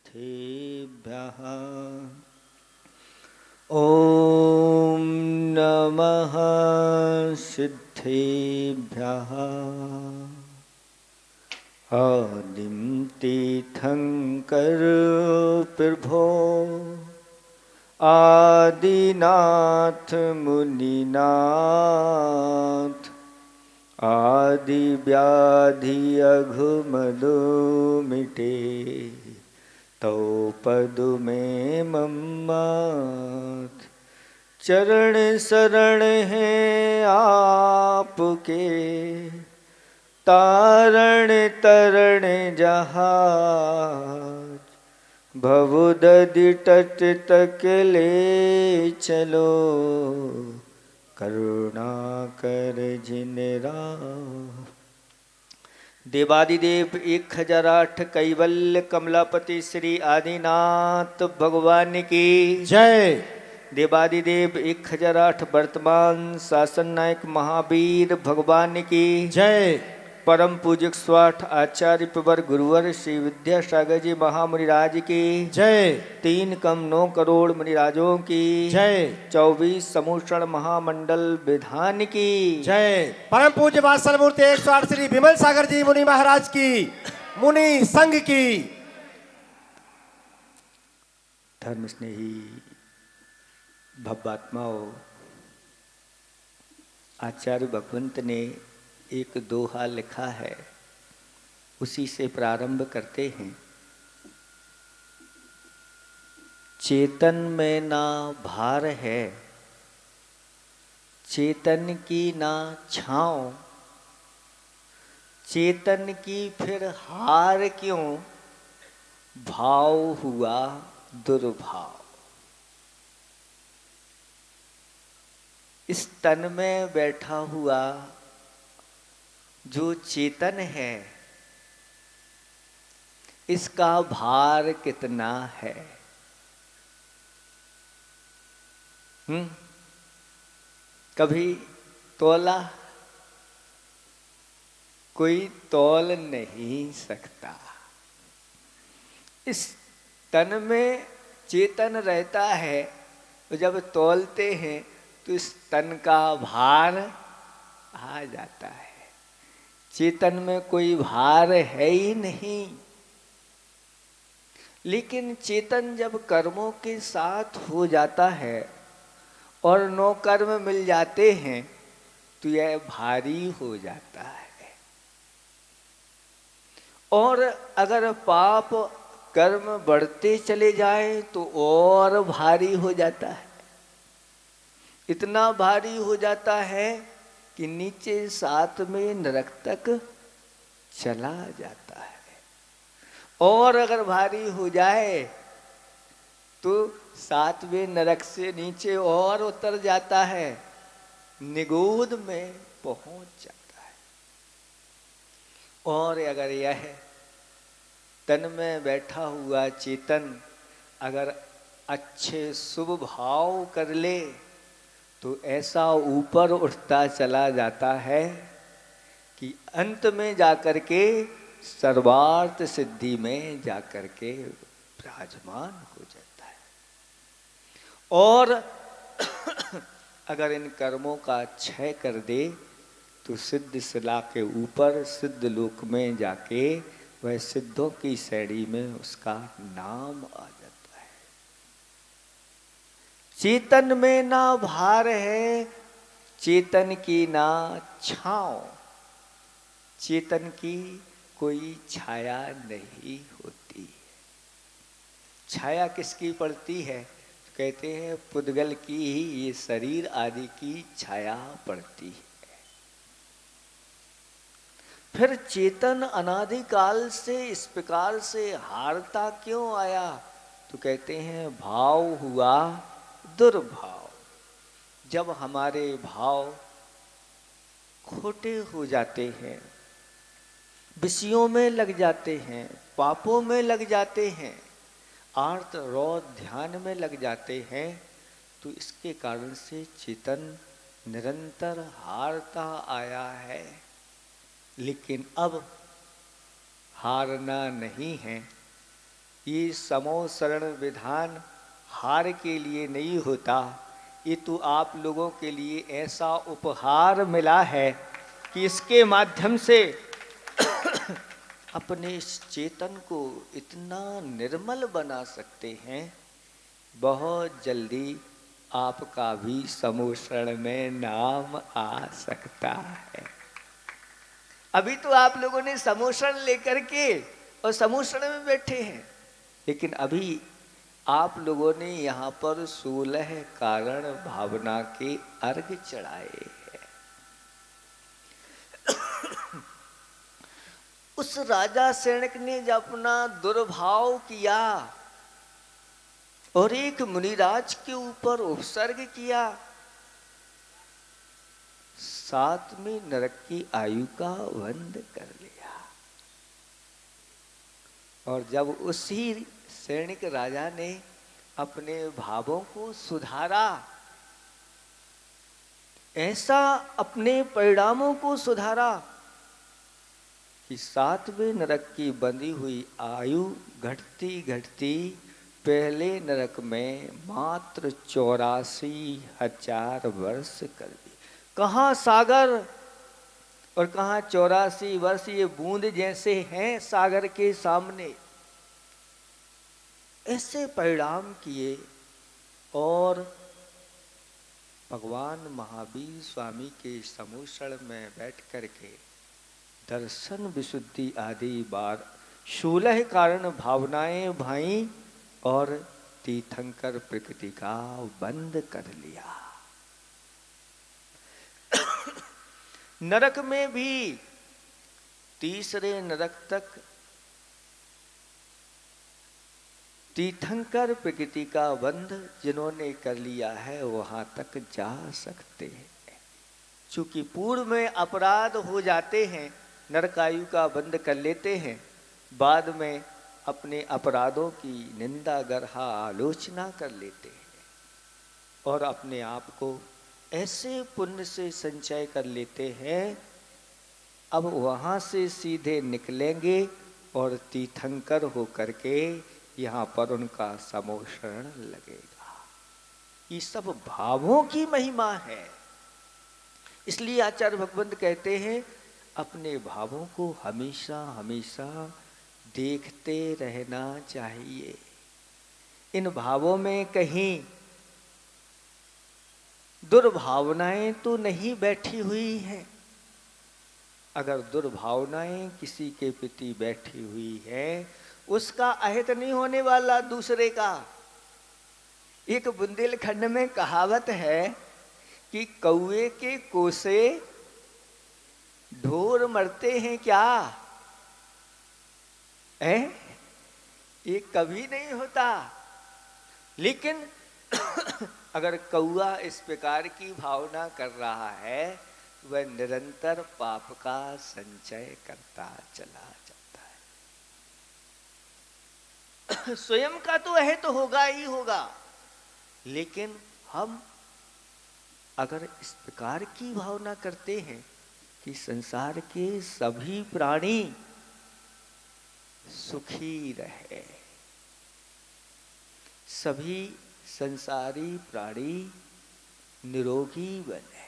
सिद्धेभ्यः ॐ नमः सिद्धेभ्यः आदिं तीर्थंकर प्रभो आदिनाथ मुनिनाथ आदि व्याधि अघुमदो मिटे तो पद में मम्मत चरण शरण है आपके तारण तरण जहाज भवदधि तट तक ले चलो करुणा कर जिन राह। देवादिदेव 1008 कैवल्य कमलापति श्री आदिनाथ भगवान की जय। देवादिदेव 1008 वर्तमान शासन नायक महावीर भगवान की जय। परम पूज्य स्वाठ आचार्य प्रवर गुरुवर श्री विद्यासागर जी महामुनिराज की जय। 3 कम 9 करोड़ मुनिराजों की जय। 24 समूषण महामंडल विधान की जय। परम पूज्य वात्सल मूर्ति 108 श्री विमल सागर जी मुनि महाराज की मुनि संघ की। धर्म स्नेही भव्यात्माओं, आचार्य भगवंत ने एक दोहा लिखा है, उसी से प्रारंभ करते हैं। चेतन में ना भार है, चेतन की ना छाँव, चेतन की फिर हार क्यों, भाव हुआ दुर्भाव। इस तन में बैठा हुआ जो चेतन है, इसका भार कितना है? कभी तोला? कोई तौल नहीं सकता। इस तन में चेतन रहता है, तो जब तौलते हैं तो इस तन का भार आ जाता है। चेतन में कोई भार है ही नहीं। लेकिन चेतन जब कर्मों के साथ हो जाता है और 9 कर्म मिल जाते हैं तो यह भारी हो जाता है। और अगर पाप कर्म बढ़ते चले जाए तो और भारी हो जाता है। इतना भारी हो जाता है कि नीचे 7वें नरक तक चला जाता है। और अगर भारी हो जाए तो 7वें नरक से नीचे और उतर जाता है, निगोद में पहुंच जाता है। और अगर यह तन में बैठा हुआ चेतन अगर अच्छे शुभ भाव कर ले तो ऐसा ऊपर उठता चला जाता है कि अंत में जाकर के सर्वार्थ सिद्धि में जाकर के विराजमान हो जाता है। और अगर इन कर्मों का क्षय कर दे तो सिद्ध शिला के ऊपर सिद्ध लोक में जाके वह सिद्धों की श्रेणी में उसका नाम आ जाता है। चेतन में ना भार है, चेतन की ना छाँव, चेतन की कोई छाया नहीं होती। छाया किसकी पड़ती है? तो कहते हैं पुद्गल की ही ये शरीर आदि की छाया पड़ती है। फिर चेतन अनादिकाल से इस प्रकार से हारता क्यों आया? तो कहते हैं भाव हुआ दुर्भाव। जब हमारे भाव खोटे हो जाते हैं, विषयों में लग जाते हैं, पापों में लग जाते हैं, आर्त रोध ध्यान में लग जाते हैं, तो इसके कारण से चेतन निरंतर हारता आया है। लेकिन अब हारना नहीं है, ये समो शरण विधान हार के लिए नहीं होता, ये तो आप लोगों के लिए ऐसा उपहार मिला है कि इसके माध्यम से अपने इस चेतन को इतना निर्मल बना सकते हैं, बहुत जल्दी आपका भी समोषण में नाम आ सकता है। अभी तो आप लोगों ने समोषण लेकर के और समोषण में बैठे हैं, लेकिन अभी आप लोगों ने यहाँ पर 16 कारण भावना के अर्घ चढ़ाए हैं। उस राजा सैनिक ने जब अपना दुर्भाव किया और एक मुनिराज के ऊपर उपसर्ग किया, 7वें नरक की आयु का बंध कर लिया। और जब उसी सैनिक राजा ने अपने भावों को सुधारा, ऐसा अपने परिणामों को सुधारा कि 7वें नरक की बंधी हुई आयु घटती घटती पहले नरक में मात्र 84,000 वर्ष कर दी। कहाँ सागर और कहाँ 84 वर्ष, ये बूंद जैसे हैं सागर के सामने। ऐसे परिणाम किए और भगवान महावीर स्वामी के समोषण में बैठ करके दर्शन विशुद्धि आदि बार 16 कारण भावनाएं भाई और तीर्थंकर प्रकृति का बंद कर लिया। नरक में भी तीसरे नरक तक तीर्थंकर प्रकृति का बंध जिन्होंने कर लिया है वहां तक जा सकते हैं। चूंकि पूर्व में अपराध हो जाते हैं, नरकायु का बंध कर लेते हैं, बाद में अपने अपराधों की निंदा गर्हा आलोचना कर लेते हैं और अपने आप को ऐसे पुण्य से संचय कर लेते हैं, अब वहां से सीधे निकलेंगे और तीर्थंकर होकर के यहाँ पर उनका समोषण लगेगा। ये सब भावों की महिमा है। इसलिए आचार्य भगवंत कहते हैं अपने भावों को हमेशा हमेशा देखते रहना चाहिए। इन भावों में कहीं दुर्भावनाएं तो नहीं बैठी हुई हैं। अगर दुर्भावनाएं किसी के प्रति बैठी हुई है, उसका अहित नहीं होने वाला दूसरे का। एक बुंदेलखंड में कहावत है कि कौवे के कोसे ढोर मरते हैं क्या है? ये कभी नहीं होता। लेकिन अगर कौआ इस प्रकार की भावना कर रहा है, वह निरंतर पाप का संचय करता चला जाता है। स्वयं का तो है तो होगा ही होगा, लेकिन हम अगर इस प्रकार की भावना करते हैं कि संसार के सभी प्राणी सुखी रहे, सभी संसारी प्राणी निरोगी बने,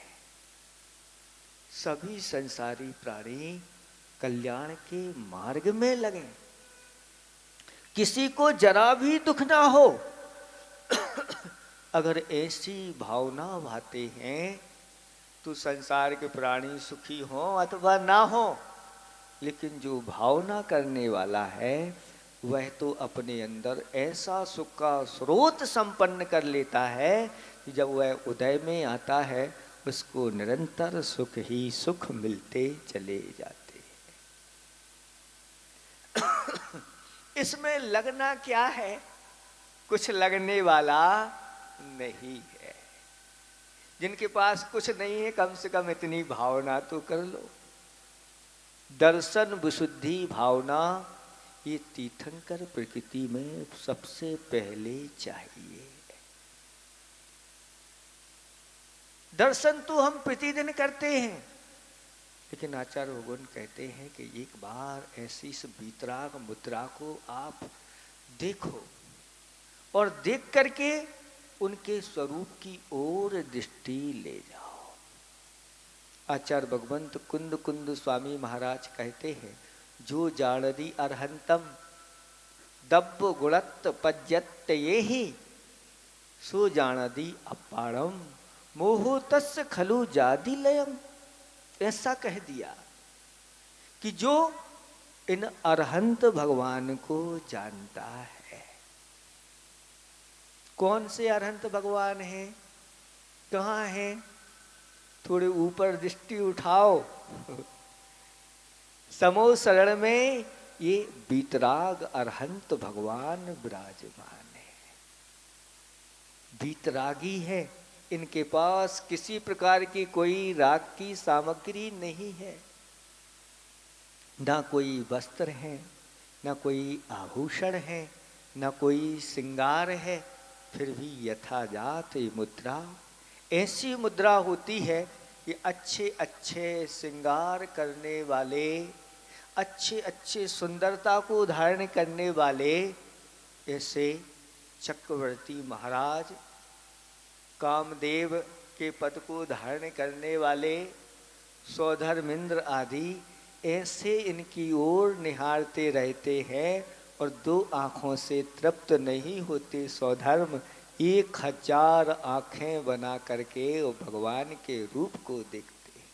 सभी संसारी प्राणी कल्याण के मार्ग में लगे, किसी को जरा भी दुख ना हो, अगर ऐसी भावना भाते हैं तो संसार के प्राणी सुखी हो अथवा ना हो, लेकिन जो भावना करने वाला है वह तो अपने अंदर ऐसा सुख का स्रोत संपन्न कर लेता है कि जब वह उदय में आता है उसको निरंतर सुख ही सुख मिलते चले जाते हैं। इसमें लगना क्या है? कुछ लगने वाला नहीं है। जिनके पास कुछ नहीं है, कम से कम इतनी भावना तो कर लो। दर्शन विशुद्धि भावना ये तीर्थंकर प्रकृति में सबसे पहले चाहिए। दर्शन तो हम प्रतिदिन करते हैं, लेकिन आचार्य भगवान कहते हैं कि एक बार ऐसी इस वीतराग मुद्रा को आप देखो और देख करके उनके स्वरूप की ओर दृष्टि ले जाओ। आचार्य भगवंत कुंद कुंद स्वामी महाराज कहते हैं, जो जाणदी अरहंतम दब्ब गुणत्त पज्यत ये ही सो जाणदी अपारम मोहो तस् खलु जादी लयम। ऐसा कह दिया कि जो इन अरहंत भगवान को जानता है। कौन से अरहंत भगवान हैं, कहाँ हैं? थोड़े ऊपर दृष्टि उठाओ। समो शरण में ये बीतराग अरहंत भगवान विराजमान है। बीतरागी है, इनके पास किसी प्रकार की कोई राग की सामग्री नहीं है, ना कोई वस्त्र है, ना कोई आभूषण है, ना कोई श्रृंगार है, फिर भी यथाजात ये मुद्रा ऐसी मुद्रा होती है कि अच्छे अच्छे श्रृंगार करने वाले, अच्छे अच्छे सुंदरता को धारण करने वाले, ऐसे चक्रवर्ती महाराज, कामदेव के पद को धारण करने वाले, सौधर्मेंद्र आदि ऐसे इनकी ओर निहारते रहते हैं और दो आँखों से तृप्त नहीं होते। सौधर्म 1000 आँखें बना करके वो भगवान के रूप को देखते हैं,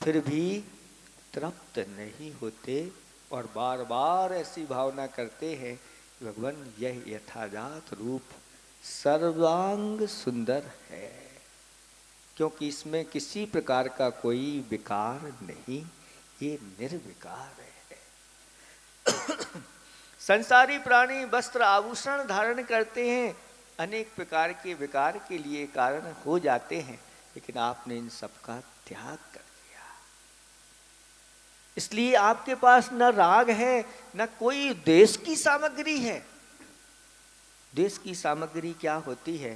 फिर भी तृप्त नहीं होते और बार बार ऐसी भावना करते हैं, भगवान यह यथाजात रूप सर्वांग सुंदर है, क्योंकि इसमें किसी प्रकार का कोई विकार नहीं, ये निर्विकार है। संसारी प्राणी वस्त्र आभूषण धारण करते हैं, अनेक प्रकार के विकार के लिए कारण हो जाते हैं, लेकिन आपने इन सबका त्याग कर दिया। इसलिए आपके पास न राग है, न कोई देश की सामग्री है। देश की सामग्री क्या होती है?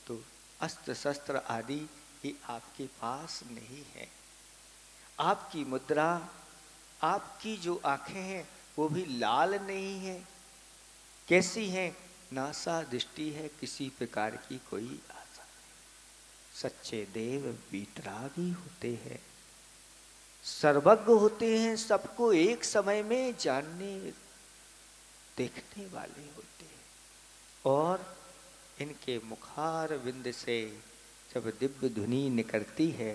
तो अस्त्र शस्त्र आदि ये आपके पास नहीं है। आपकी मुद्रा, आपकी जो आंखें हैं वो भी लाल नहीं है। कैसी हैं? नासा दृष्टि है, किसी प्रकार की कोई आशा नहीं। सच्चे देव वीतरागी होते हैं, सर्वज्ञ होते हैं, सबको एक समय में जानने देखने वाले होते हैं। और इनके मुखार बिंद से जब दिव्य धुनी निकलती है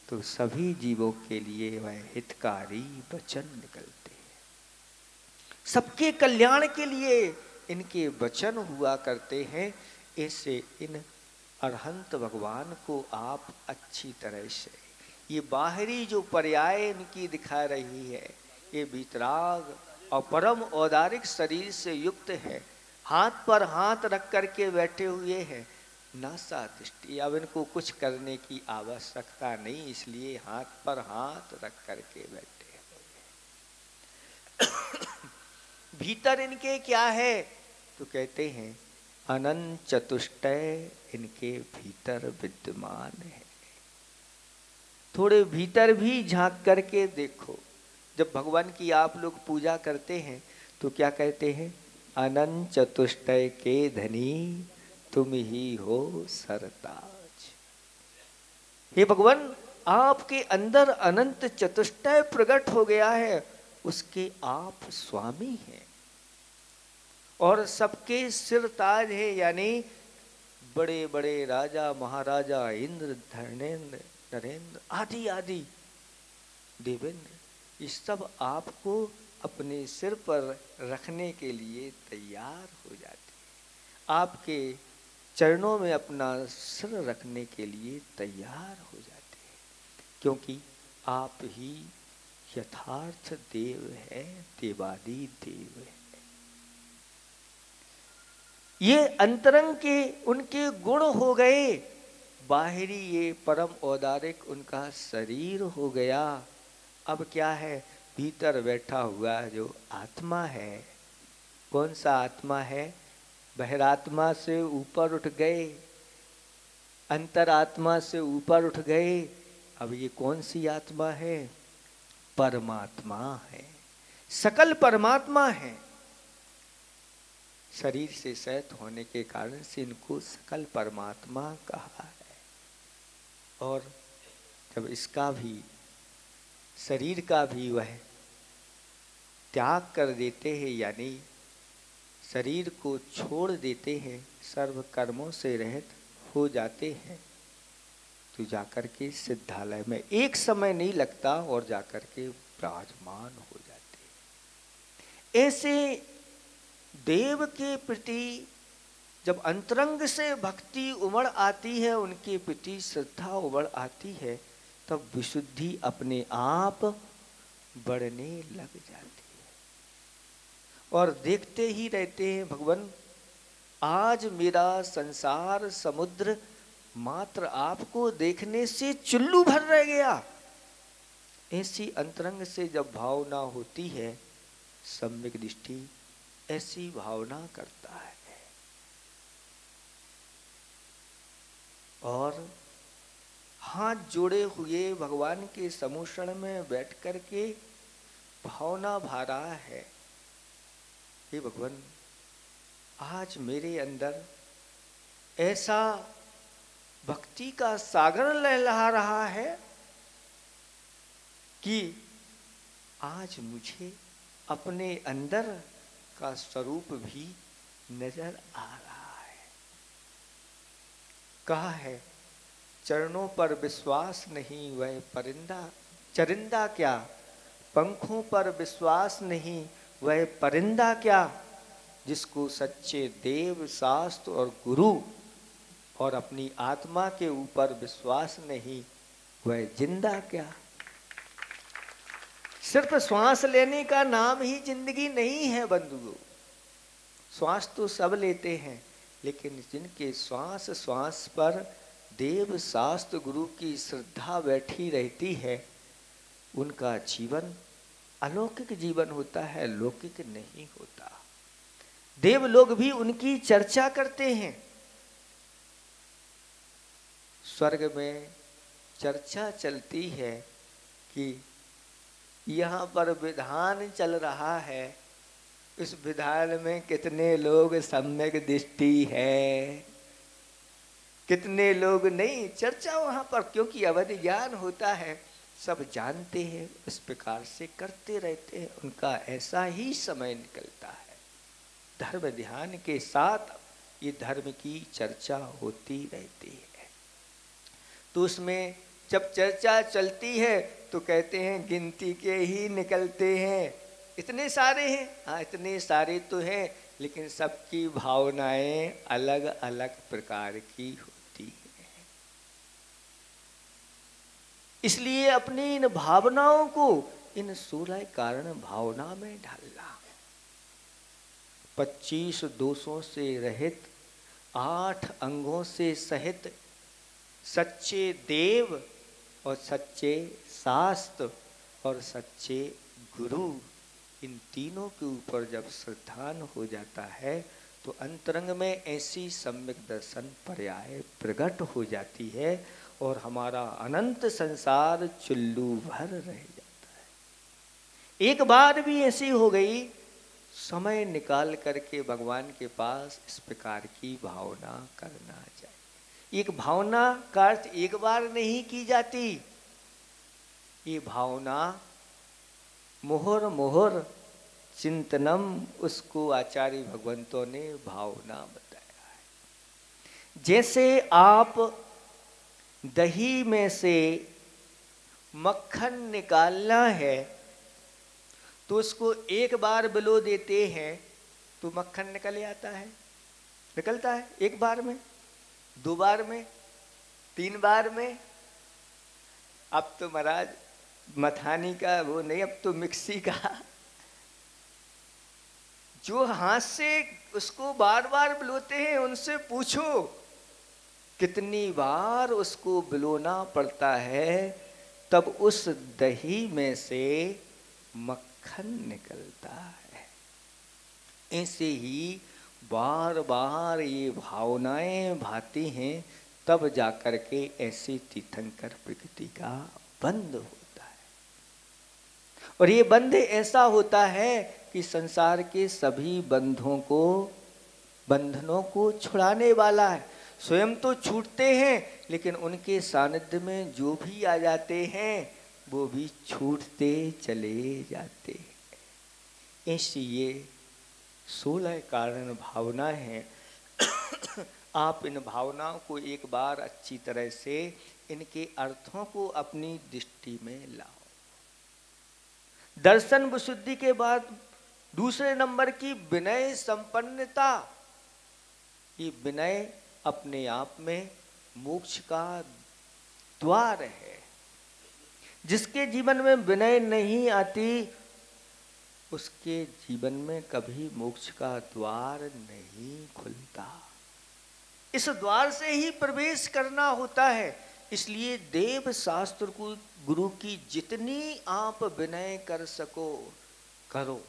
तो सभी जीवों के लिए वह हितकारी वचन निकलते हैं। सबके कल्याण के लिए इनके वचन हुआ करते हैं। ऐसे इन अरहंत भगवान को आप अच्छी तरह से, ये बाहरी जो पर्याय इनकी दिखा रही है, ये बीतराग और परम औदारिक शरीर से युक्त है, हाथ पर हाथ रख करके बैठे हुए हैं, नासा दृष्टि। अब इनको कुछ करने की आवश्यकता नहीं, इसलिए हाथ पर हाथ रख करके बैठे हुए। भीतर इनके क्या है? तो कहते हैं अनंत चतुष्टय इनके भीतर विद्यमान है। थोड़े भीतर भी झांक करके देखो। जब भगवान की आप लोग पूजा करते हैं तो क्या कहते हैं? अनंत चतुष्टय के धनी तुम ही हो सरताज। हे भगवान, आपके अंदर अनंत चतुष्टय प्रकट हो गया है, उसके आप स्वामी हैं और सबके सिर ताज है। यानी बड़े बड़े राजा महाराजा, इंद्र, धर्मेंद्र, नरेंद्र आदि आदि देवेंद्र, ये सब आपको अपने सिर पर रखने के लिए तैयार हो जाते हैं, आपके चरणों में अपना सिर रखने के लिए तैयार हो जाते हैं, क्योंकि आप ही यथार्थ देव है, देवादि देव है। ये अंतरंग के उनके गुण हो गए, बाहरी ये परम औदारिक उनका शरीर हो गया। अब क्या है? भीतर बैठा हुआ जो आत्मा है, कौन सा आत्मा है? बहिरात्मा से ऊपर उठ गए, अंतरात्मा से ऊपर उठ गए। अब ये कौन सी आत्मा है? परमात्मा है, सकल परमात्मा है। शरीर से सहित होने के कारण से इनको सकल परमात्मा कहा है। और जब इसका भी शरीर का भी वह त्याग कर देते हैं, यानी शरीर को छोड़ देते हैं, सर्व कर्मों से रहित हो जाते हैं, तो जाकर के सिद्धालय में एक समय नहीं लगता और जाकर के विराजमान हो जाते हैं। ऐसे देव के प्रति जब अंतरंग से भक्ति उमड़ आती है, उनके प्रति श्रद्धा उमड़ आती है, तब विशुद्धि अपने आप बढ़ने लग जाती है। और देखते ही रहते हैं भगवान, आज मेरा संसार समुद्र मात्र आपको देखने से चुल्लू भर रह गया। ऐसी अंतरंग से जब भावना होती है, सम्यक दृष्टि ऐसी भावना करता है। और हाथ जोड़े हुए भगवान के समुषण में बैठ कर के भावना भा रहा है, हे भगवान, आज मेरे अंदर ऐसा भक्ति का सागर लहला रहा है कि आज मुझे अपने अंदर का स्वरूप भी नजर आ रहा है। कहा है, चरणों पर विश्वास नहीं वह परिंदा, चरिंदा क्या, पंखों पर विश्वास नहीं वह परिंदा क्या, जिसको सच्चे देव शास्त्र और गुरु और अपनी आत्मा के ऊपर विश्वास नहीं वह जिंदा क्या। सिर्फ श्वास लेने का नाम ही जिंदगी नहीं है बंधुओं। श्वास तो सब लेते हैं, लेकिन जिनके श्वास श्वास पर देव शास्त्र गुरु की श्रद्धा बैठी रहती है, उनका जीवन अलौकिक जीवन होता है, लौकिक नहीं होता। देव लोग भी उनकी चर्चा करते हैं। स्वर्ग में चर्चा चलती है कि यहाँ पर विधान चल रहा है, इस विधान में कितने लोग सम्यक दृष्टि है, कितने लोग नहीं। चर्चा वहाँ पर क्योंकि अवधि ज्ञान होता है, सब जानते हैं, इस प्रकार से करते रहते हैं। उनका ऐसा ही समय निकलता है। धर्म ध्यान के साथ ये धर्म की चर्चा होती रहती है। तो उसमें जब चर्चा चलती है तो कहते हैं गिनती के ही निकलते हैं, इतने सारे हैं। हाँ, इतने सारे तो हैं, लेकिन सबकी भावनाएं अलग अलग प्रकार की होती हैं। इसलिए अपनी इन भावनाओं को इन 16 कारण भावना में डालना। 25 दोषों से रहित, 8 अंगों से सहित सच्चे देव और सच्चे शास्त्र और सच्चे गुरु, इन तीनों के ऊपर जब श्रद्धान हो जाता है तो अंतरंग में ऐसी सम्यक दर्शन पर्याय प्रकट हो जाती है और हमारा अनंत संसार चुल्लू भर रह जाता है। एक बार भी ऐसी हो गई, समय निकाल करके भगवान के पास इस प्रकार की भावना करना चाहिए। एक भावना का अर्थ एक बार नहीं की जाती, ये भावना मोहर मोहर चिंतनम, उसको आचार्य भगवंतों ने भावना बताया है। जैसे आप दही में से मक्खन निकालना है तो उसको एक बार बिलो देते हैं तो मक्खन निकल आता है, निकलता है एक बार में, 2 बार में, 3 बार में। अब तो महाराज मथानी का वो नहीं, अब तो मिक्सी का। जो हाथ से उसको बार बार बिलोते हैं उनसे पूछो कितनी बार उसको बिलोना पड़ता है, तब उस दही में से मक्खन निकलता है। ऐसे ही बार बार ये भावनाएं भाती हैं, तब जाकर के ऐसी तीर्थंकर प्रकृति का बंध होता है। और ये बंध ऐसा होता है कि संसार के सभी बंधों को बंधनों को छुड़ाने वाला है। स्वयं तो छूटते हैं, लेकिन उनके सानिध्य में जो भी आ जाते हैं वो भी छूटते चले जाते हैं। इसलिए 16 कारण भावना है। आप इन भावनाओं को एक बार अच्छी तरह से इनके अर्थों को अपनी दृष्टि में लाओ। दर्शन विशुद्धि के बाद दूसरे नंबर की विनय संपन्नता। ये विनय अपने आप में मोक्ष का द्वार है। जिसके जीवन में विनय नहीं आती उसके जीवन में कभी मोक्ष का द्वार नहीं खुलता। इस द्वार से ही प्रवेश करना होता है। इसलिए देव शास्त्र को गुरु की जितनी आप विनय कर सको करो।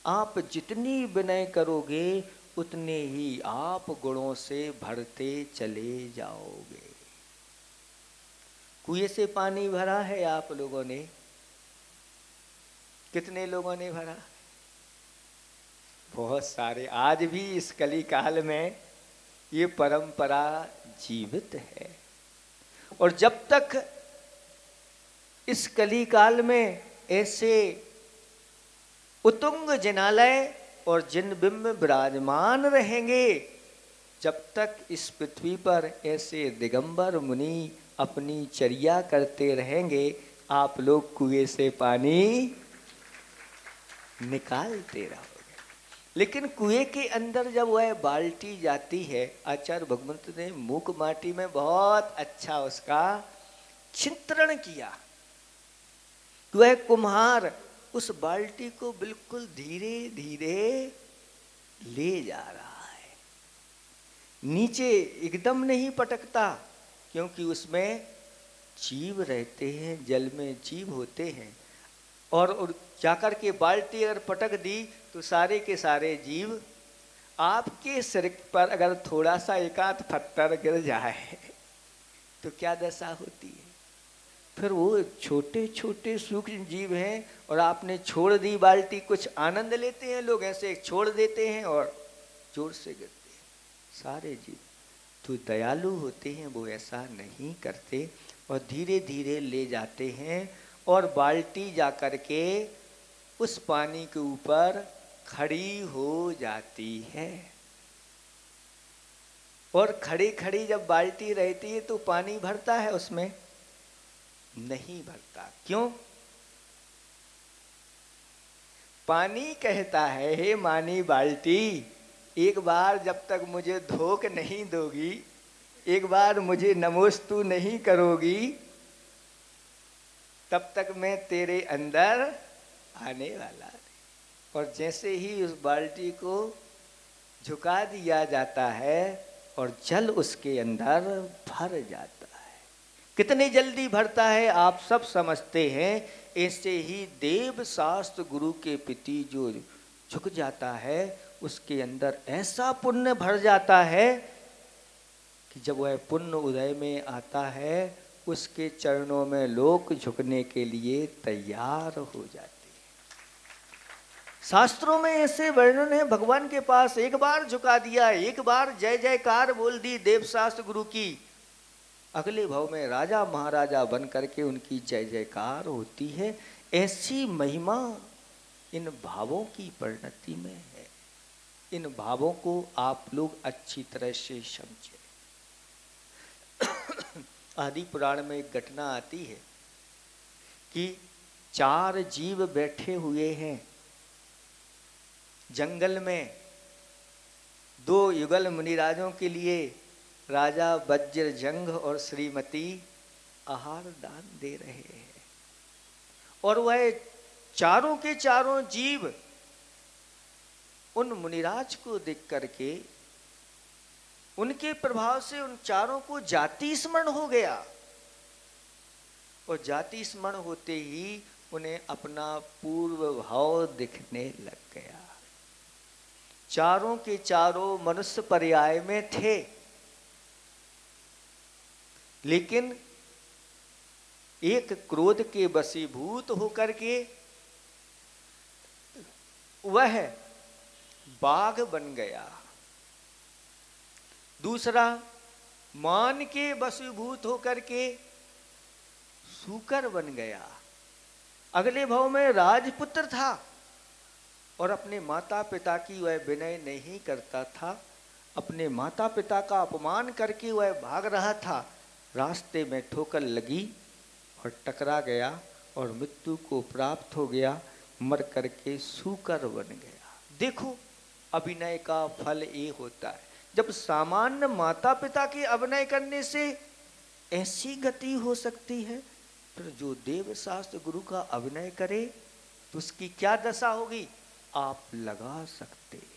आप जितनी विनय करोगे उतने ही आप गुणों से भरते चले जाओगे। कुएं से पानी भरा है आप लोगों ने, कितने लोगों ने भरा? बहुत सारे। आज भी इस कली काल में ये परंपरा जीवित है। और जब तक इस कली काल में ऐसे उत्तुंग जिनालय और जिन बिंब विराजमान रहेंगे, जब तक इस पृथ्वी पर ऐसे दिगंबर मुनि अपनी चर्या करते रहेंगे, आप लोग कुएं से पानी निकालते रहोगे। लेकिन कुएं के अंदर जब वह बाल्टी जाती है, आचार्य भगवंत ने मूक माटी में बहुत अच्छा उसका चित्रण किया। वह कुम्हार उस बाल्टी को बिल्कुल धीरे धीरे ले जा रहा है। नीचे एकदम नहीं पटकता, क्योंकि उसमें जीव रहते हैं, जल में जीव होते हैं। और जाकर के बाल्टी अगर पटक दी तो सारे के सारे जीव आपके सिर पर अगर थोड़ा सा एकाध पत्थर गिर जाए तो क्या दशा होती है? फिर वो छोटे छोटे सूक्ष्म जीव हैं और आपने छोड़ दी बाल्टी। कुछ आनंद लेते हैं लोग, ऐसे छोड़ देते हैं और जोर से गिरते हैं सारे जीव। तो दयालु होते हैं वो ऐसा नहीं करते और धीरे धीरे ले जाते हैं। और बाल्टी जाकर के उस पानी के ऊपर खड़ी हो जाती है। और खड़ी खड़ी जब बाल्टी रहती है तो पानी भरता है उसमें? नहीं भरता। क्यों? पानी कहता है, हे मानी बाल्टी, एक बार जब तक मुझे धोख नहीं दोगी, एक बार मुझे नमोस्तु नहीं करोगी, तब तक मैं तेरे अंदर आने वाला नहीं। और जैसे ही उस बाल्टी को झुका दिया जाता है और जल उसके अंदर भर जाता है। कितनी जल्दी भरता है आप सब समझते हैं। ऐसे ही देव शास्त्र गुरु के प्रति जो झुक जाता है उसके अंदर ऐसा पुण्य भर जाता है कि जब वह पुण्य उदय में आता है उसके चरणों में लोग झुकने के लिए तैयार हो जाते हैं। शास्त्रों में ऐसे वर्णन है, भगवान के पास एक बार झुका दिया, एक बार जय जयकार बोल दी देव शास्त्र गुरु की, अगले भाव में राजा महाराजा बन करके उनकी जय जयकार होती है। ऐसी महिमा इन भावों की परिणति में है। इन भावों को आप लोग अच्छी तरह से समझें। आदि पुराण में एक घटना आती है कि 4 जीव बैठे हुए हैं जंगल में। 2 युगल मुनिराजों के लिए राजा वज्रजंघ और श्रीमती आहार दान दे रहे हैं। और वह चारों के चारों जीव उन मुनिराज को देख करके उनके प्रभाव से उन चारों को जाति स्मरण हो गया। और जाति स्मरण होते ही उन्हें अपना पूर्व भाव दिखने लग गया। चारों के चारों मनुष्य पर्याय में थे, लेकिन एक क्रोध के वशीभूत होकर के वह बाघ बन गया। दूसरा, मान के वशीभूत होकर के सूकर बन गया। अगले भाव में राजपुत्र था और अपने माता पिता की वह विनय नहीं करता था, अपने माता पिता का अपमान करके वह भाग रहा था। रास्ते में ठोकर लगी और टकरा गया और मृत्यु को प्राप्त हो गया, मर करके सूकर बन गया। देखो, अभिनय का फल ये होता है, जब सामान्य माता पिता के अभिनय करने से ऐसी गति हो सकती है, फिर जो देव शास्त्र गुरु का अभिनय करे तो उसकी क्या दशा होगी आप लगा सकते हैं।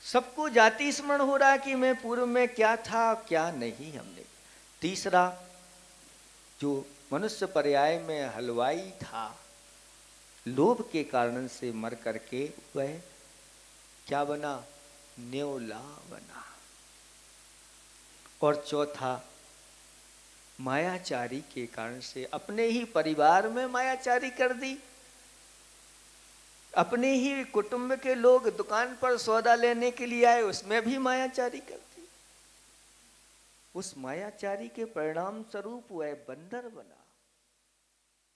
सबको जाति स्मरण हो रहा है कि मैं पूर्व में क्या था क्या नहीं हमने। तीसरा, जो मनुष्य पर्याय में हलवाई था, लोभ के कारण से मर करके वह क्या बना, न्योला बना। और चौथा, मायाचारी के कारण से अपने ही परिवार में मायाचारी कर दी, अपने ही कुटुंब के लोग दुकान पर सौदा लेने के लिए आए, उसमें भी मायाचारी कर दी। उस मायाचारी के परिणाम स्वरूप वह बंदर बना।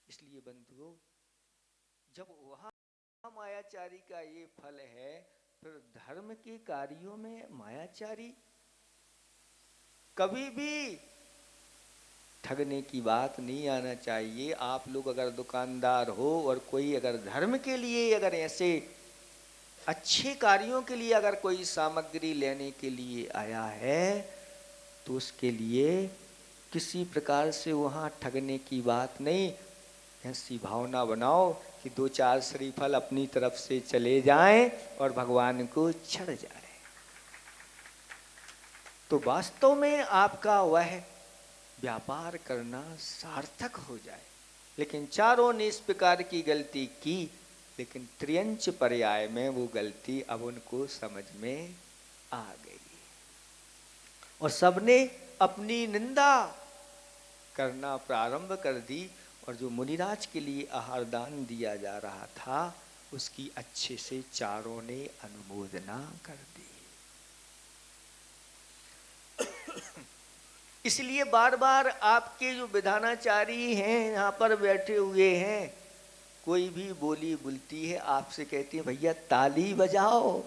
इसलिए बंधुओं, जब वहां मायाचारी का ये फल है, फिर धर्म के कार्यों में मायाचारी कभी भी ठगने की बात नहीं आना चाहिए। आप लोग अगर दुकानदार हो और कोई अगर धर्म के लिए, अगर ऐसे अच्छे कार्यों के लिए अगर कोई सामग्री लेने के लिए आया है, तो उसके लिए किसी प्रकार से वहाँ ठगने की बात नहीं। ऐसी भावना बनाओ कि 2-4 श्रीफल अपनी तरफ से चले जाएं और भगवान को चढ़ जाए, तो वास्तव में आपका वह व्यापार करना सार्थक हो जाए। लेकिन चारों ने इस प्रकार की गलती की, लेकिन त्रियंच पर्याय में वो गलती अब उनको समझ में आ गई और सबने अपनी निंदा करना प्रारंभ कर दी। और जो मुनिराज के लिए आहार दान दिया जा रहा था, उसकी अच्छे से चारों ने अनुमोदना कर दी। इसलिए बार बार आपके जो विधानाचारी हैं यहाँ पर बैठे हुए हैं, कोई भी बोली बोलती है आपसे कहती है भैया ताली बजाओ।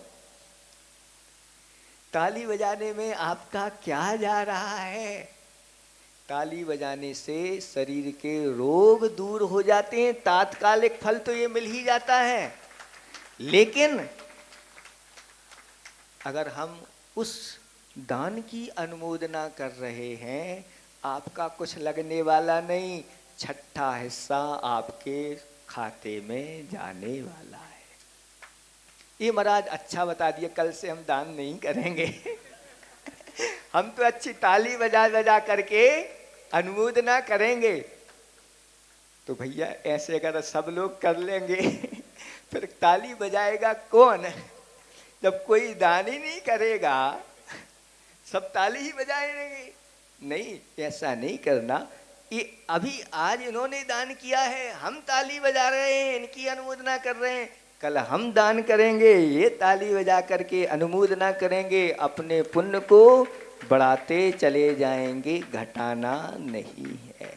ताली बजाने में आपका क्या जा रहा है? ताली बजाने से शरीर के रोग दूर हो जाते हैं, तात्कालिक फल तो ये मिल ही जाता है। लेकिन अगर हम उस दान की अनुमोदना कर रहे हैं, आपका कुछ लगने वाला नहीं, छठा हिस्सा आपके खाते में जाने वाला है। ये महाराज अच्छा बता दिया, कल से हम दान नहीं करेंगे हम तो अच्छी ताली बजा बजा करके अनुमोदना करेंगे। तो भैया ऐसे अगर सब लोग कर लेंगे फिर ताली बजाएगा कौन? जब कोई दान ही नहीं करेगा, सब ताली ही बजाएंगे। नहीं, ऐसा नहीं करना। ये अभी आज इन्होंने दान किया है, हम ताली बजा रहे हैं, इनकी अनुमोदना कर रहे हैं। कल हम दान करेंगे, ये ताली बजा करके अनुमोदना करेंगे, अपने पुण्य को बढ़ाते चले जाएंगे, घटाना नहीं है।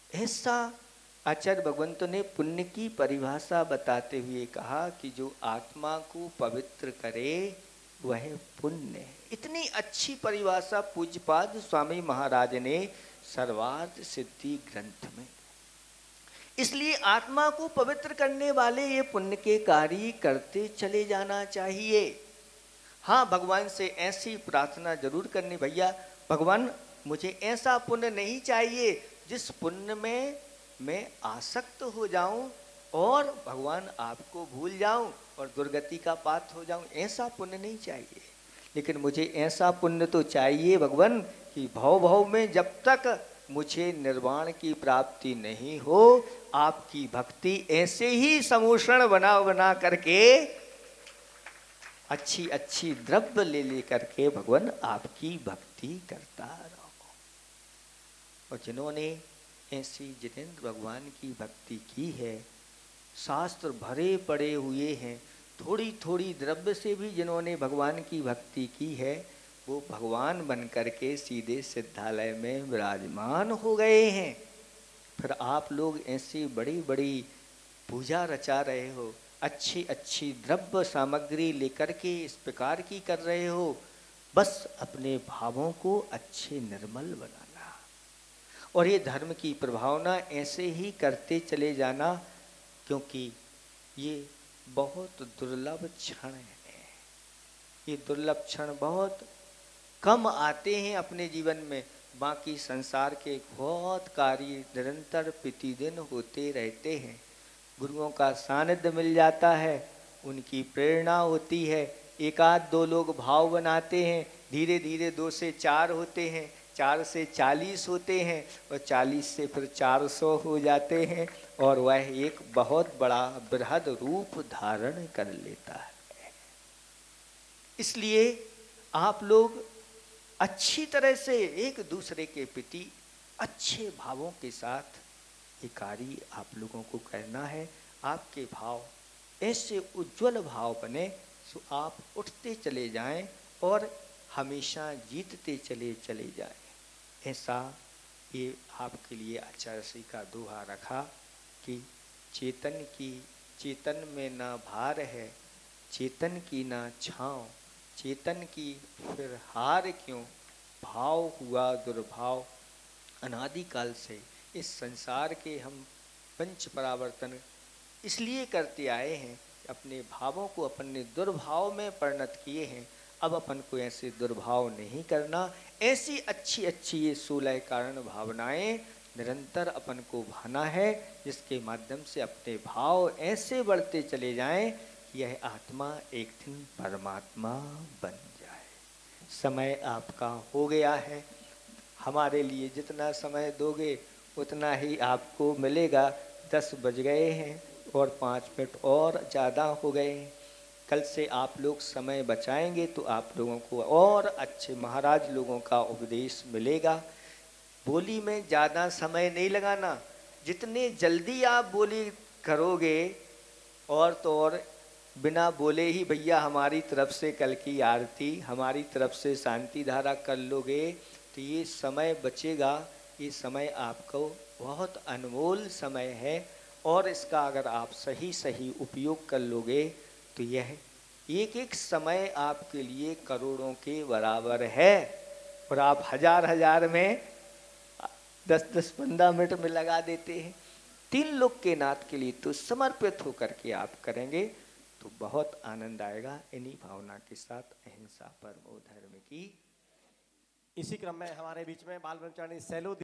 ऐसा आचार्य भगवंत ने पुण्य की परिभाषा बताते हुए कहा कि जो आत्मा को पवित्र करे वह पुण्य है। इतनी अच्छी परिभाषा पूज्यपाद स्वामी महाराज ने सर्वार्थ सिद्धि ग्रंथ में। इसलिए आत्मा को पवित्र करने वाले ये पुण्य के कार्य करते चले जाना चाहिए। हाँ, भगवान से ऐसी प्रार्थना जरूर करनी, भैया भगवान मुझे ऐसा पुण्य नहीं चाहिए जिस पुण्य में मैं आसक्त हो जाऊं और भगवान आपको भूल जाऊं और दुर्गति का पात्र हो जाऊं। ऐसा पुण्य नहीं चाहिए, लेकिन मुझे ऐसा पुण्य तो चाहिए भगवान कि भव भव में जब तक मुझे निर्वाण की प्राप्ति नहीं हो, आपकी भक्ति ऐसे ही समूषण बना बना करके अच्छी अच्छी द्रव्य ले ले करके भगवान आपकी भक्ति करता रहो। और जिन्होंने ऐसी जितेंद्र भगवान की भक्ति की है, शास्त्र भरे पड़े हुए हैं। थोड़ी थोड़ी द्रव्य से भी जिन्होंने भगवान की भक्ति की है वो भगवान बन करके सीधे सिद्धालय में विराजमान हो गए हैं। फिर आप लोग ऐसी बड़ी बड़ी पूजा रचा रहे हो, अच्छी अच्छी द्रव्य सामग्री लेकर के इस प्रकार की कर रहे हो, बस अपने भावों को अच्छे निर्मल बनाना और ये धर्म की प्रभावना ऐसे ही करते चले जाना, क्योंकि ये बहुत दुर्लभ क्षण है। ये दुर्लभ क्षण बहुत कम आते हैं अपने जीवन में। बाकी संसार के बहुत कार्य निरंतर प्रतिदिन होते रहते हैं। गुरुओं का सानिध्य मिल जाता है, उनकी प्रेरणा होती है, एक आध दो लोग भाव बनाते हैं, धीरे धीरे 2 से 4 होते हैं, 4 से 40 होते हैं और 40 से फिर 400 हो जाते हैं और वह एक बहुत बड़ा बृहद रूप धारण कर लेता है। इसलिए आप लोग अच्छी तरह से एक दूसरे के प्रति अच्छे भावों के साथ ये कार्य आप लोगों को करना है। आपके भाव ऐसे उज्जवल भाव बने सो आप उठते चले जाएं और हमेशा जीतते चले जाएं। ऐसा ये आपके लिए आचार्य श्री का दोहा रखा कि चेतन में ना भार है, चेतन की ना छाँव, चेतन की फिर हार क्यों, भाव हुआ दुर्भाव। अनादिकाल से इस संसार के हम पंच परावर्तन इसलिए करते आए हैं, अपने भावों को अपने दुर्भाव में परिणत किए हैं। अब अपन को ऐसे दुर्भाव नहीं करना, ऐसी अच्छी अच्छी ये 16 कारण भावनाएं निरंतर अपन को भाना है, जिसके माध्यम से अपने भाव ऐसे बढ़ते चले जाएं कि यह आत्मा एक दिन परमात्मा बन जाए। समय आपका हो गया है, हमारे लिए जितना समय दोगे उतना ही आपको मिलेगा। 10 बज गए हैं और 5 मिनट और ज़्यादा हो गए हैं। कल से आप लोग समय बचाएंगे तो आप लोगों को और अच्छे महाराज लोगों का उपदेश मिलेगा। बोली में ज़्यादा समय नहीं लगाना, जितने जल्दी आप बोली करोगे और तो और बिना बोले ही भैया हमारी तरफ से कल की आरती, हमारी तरफ से शांति धारा कर लोगे तो ये समय बचेगा। ये समय आपको बहुत अनमोल समय है और इसका अगर आप सही सही उपयोग कर लोगे तो यह एक एक समय आपके लिए करोड़ों के बराबर है। और आप हजार में 10-10 15 मिनट में लगा देते हैं। 3 लोग के नाथ के लिए तो समर्पित होकर के आप करेंगे तो बहुत आनंद आएगा। इन्हीं भावना के साथ अहिंसा परमो धर्म की। इसी क्रम में हमारे बीच में बाल ब्रह्मचारी सैलू